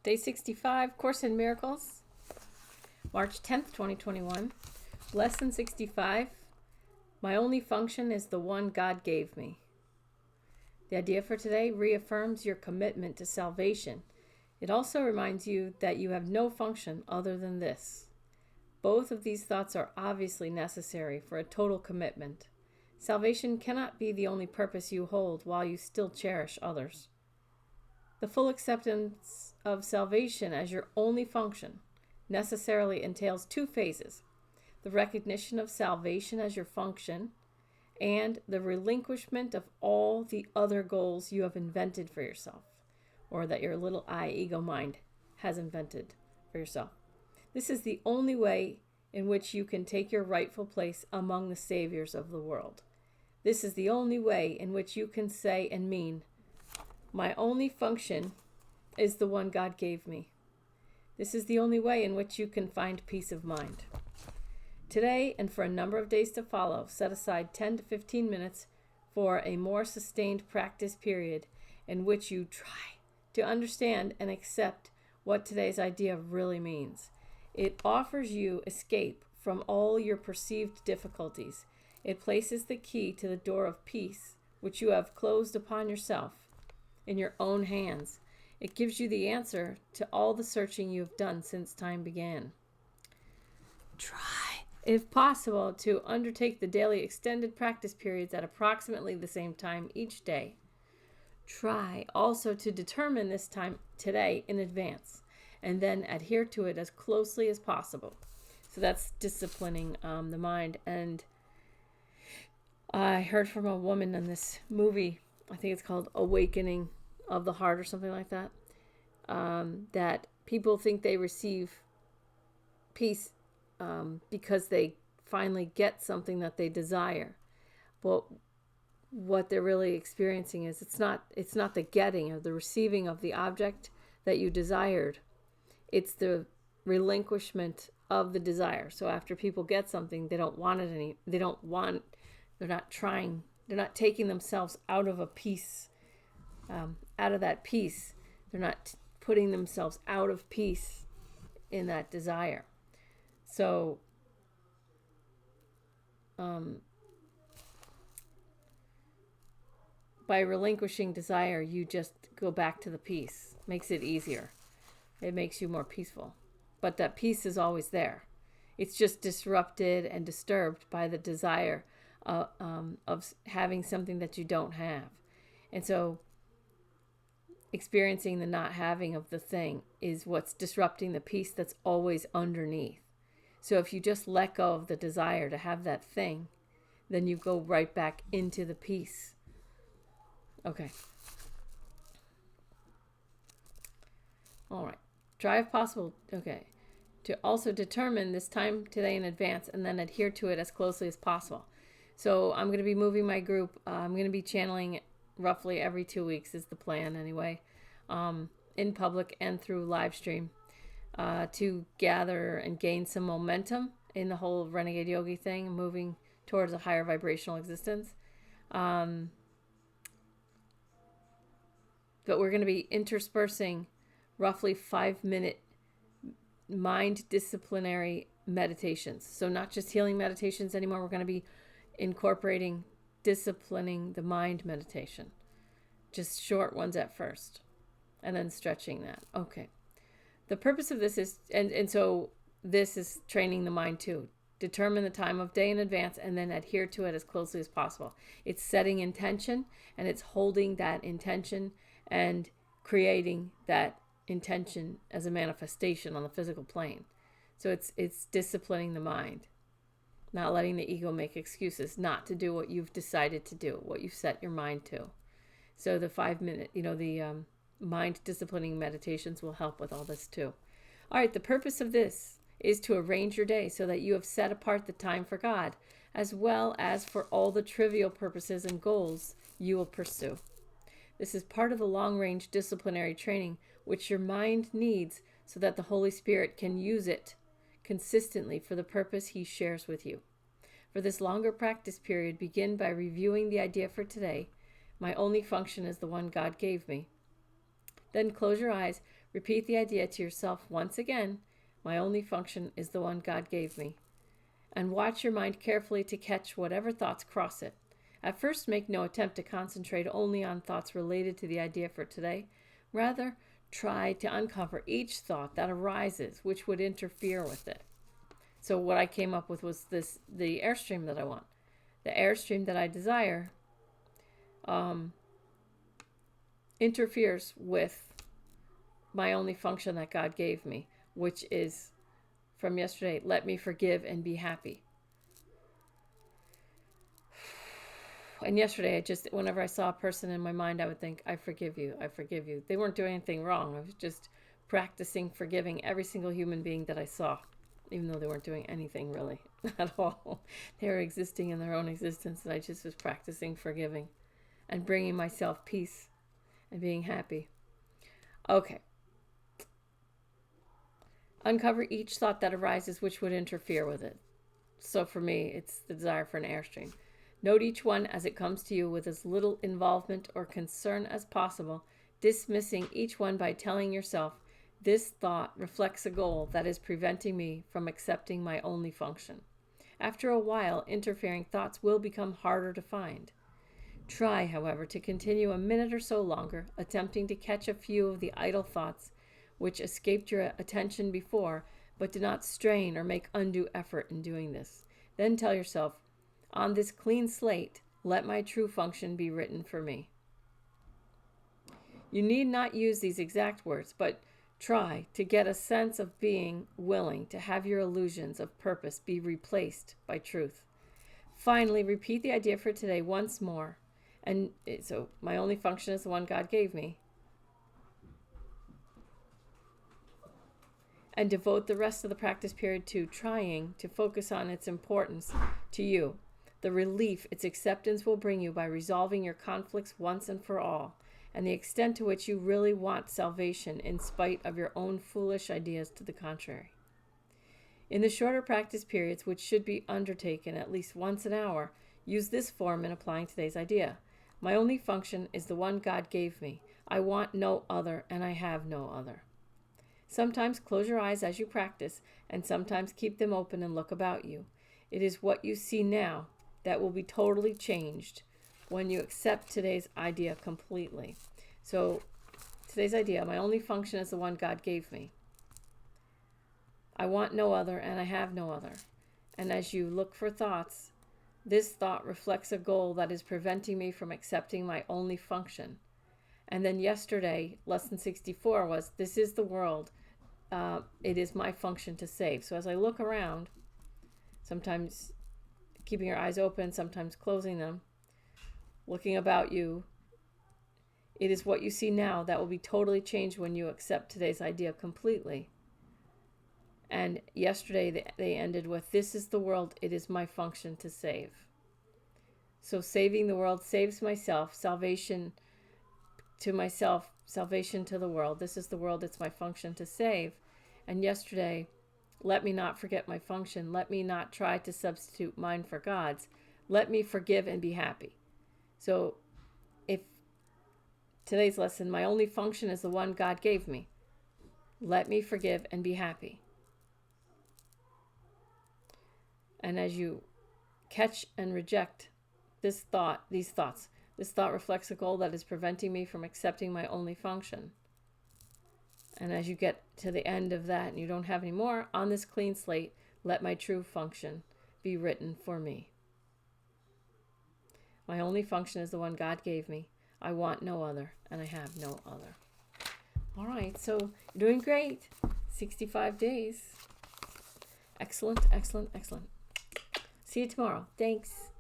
Day 65, Course in Miracles, March 10th, 2021. Lesson 65, my only function is the one God gave me. The idea for today reaffirms your commitment to salvation. It also reminds you that you have no function other than this. Both of these thoughts are obviously necessary for a total commitment. Salvation cannot be the only purpose you hold while you still cherish others. The full acceptance of salvation as your only function necessarily entails two phases: the recognition of salvation as your function and the relinquishment of all the other goals you have invented for yourself, or that your little I ego mind has invented for yourself. This is the only way in which you can take your rightful place among the saviors of the world. This is the only way in which you can say and mean, my only function is the one God gave me. This is the only way in which you can find peace of mind. Today, and for a number of days to follow, set aside 10 to 15 minutes for a more sustained practice period in which you try to understand and accept what today's idea really means. It offers you escape from all your perceived difficulties. It places the key to the door of peace, which you have closed upon yourself, in your own hands. It gives you the answer to all the searching you have done since time began. Try, if possible, to undertake the daily extended practice periods at approximately the same time each day. Try also to determine this time today in advance, and then adhere to it as closely as possible. So that's disciplining the mind. And I heard from a woman in this movie, I think it's called Awakening of the Heart or something like that, that people think they receive peace because they finally get something that they desire. But what they're really experiencing is it's not the getting or the receiving of the object that you desired. It's the relinquishment of the desire. So after people get something, they don't want it they're not taking themselves out of a peace, out of that peace. They're not putting themselves out of peace in that desire. So, by relinquishing desire, you just go back to the peace. Makes it easier. It makes you more peaceful. But that peace is always there. It's just disrupted and disturbed by the desire of having something that you don't have. And so experiencing the not having of the thing is what's disrupting the peace that's always underneath. So if you just let go of the desire to have that thing, then you go right back into the peace. Okay. All right. Try if possible, to also determine this time today in advance and then adhere to it as closely as possible. So I'm going to be moving my group. I'm going to be channeling roughly every 2 weeks is the plan anyway, in public and through live stream, to gather and gain some momentum in the whole Renegade Yogi thing, moving towards a higher vibrational existence. But we're going to be interspersing roughly 5-minute mind disciplinary meditations. So not just healing meditations anymore. We're going to be incorporating disciplining the mind meditation. Just short ones at first. And then stretching that. Okay. The purpose of this is, and so this is training the mind too. Determine the time of day in advance and then adhere to it as closely as possible. It's setting intention and it's holding that intention and creating that intention as a manifestation on the physical plane. So it's disciplining the mind. Not letting the ego make excuses not to do what you've decided to do, what you've set your mind to. So the 5-minute, the mind disciplining meditations will help with all this too. All right, the purpose of this is to arrange your day so that you have set apart the time for God, as well as for all the trivial purposes and goals you will pursue. This is part of the long-range disciplinary training which your mind needs so that the Holy Spirit can use it consistently for the purpose He shares with you. For this longer practice period, begin by reviewing the idea for today. My only function is the one God gave me. Then close your eyes, Repeat the idea to yourself once again. My only function is the one God gave me. And watch your mind carefully to catch whatever thoughts cross it. At first, make no attempt to concentrate only on thoughts related to the idea for today. Rather, try to uncover each thought that arises which would interfere with it. So what I came up with was the Airstream that I want. The Airstream that I desire interferes with my only function that God gave me, which is from yesterday, let me forgive and be happy. And yesterday, whenever I saw a person in my mind, I would think, I forgive you, I forgive you. They weren't doing anything wrong. I was just practicing forgiving every single human being that I saw, even though they weren't doing anything really at all. They were existing in their own existence, and I just was practicing forgiving and bringing myself peace and being happy. Okay. Uncover each thought that arises which would interfere with it. So for me, it's the desire for an Airstream. Note each one as it comes to you with as little involvement or concern as possible, dismissing each one by telling yourself, this thought reflects a goal that is preventing me from accepting my only function. After a while, interfering thoughts will become harder to find. Try, however, to continue a minute or so longer, attempting to catch a few of the idle thoughts which escaped your attention before, but do not strain or make undue effort in doing this. Then tell yourself, on this clean slate, let my true function be written for me. You need not use these exact words, but try to get a sense of being willing to have your illusions of purpose be replaced by truth. Finally, repeat the idea for today once more. And so my only function is the one God gave me. And devote the rest of the practice period to trying to focus on its importance to you, the relief its acceptance will bring you by resolving your conflicts once and for all, and the extent to which you really want salvation in spite of your own foolish ideas to the contrary. In the shorter practice periods, which should be undertaken at least once an hour, use this form in applying today's idea. My only function is the one God gave me. I want no other, and I have no other. Sometimes close your eyes as you practice, and sometimes keep them open and look about you. It is what you see now that will be totally changed when you accept today's idea completely. So today's idea, my only function is the one God gave me. I want no other, and I have no other. And as you look for thoughts, this thought reflects a goal that is preventing me from accepting my only function. And then yesterday, lesson 64 was, this is the world. It is my function to save. So as I look around, sometimes keeping your eyes open, sometimes closing them, looking about you, it is what you see now that will be totally changed when you accept today's idea completely. And yesterday they ended with, this is the world, it is my function to save. So saving the world saves myself, salvation to myself, salvation to the world. This is the world, it's my function to save. And yesterday, let me not forget my function. Let me not try to substitute mine for God's. Let me forgive and be happy. So if today's lesson, my only function is the one God gave me. Let me forgive and be happy. And as you catch and reject these thoughts, this thought reflects a goal that is preventing me from accepting my only function. And as you get to the end of that and you don't have any more, on this clean slate, let my true function be written for me. My only function is the one God gave me. I want no other, and I have no other. All right, so you're doing great. 65 days. Excellent, excellent, excellent. See you tomorrow. Thanks.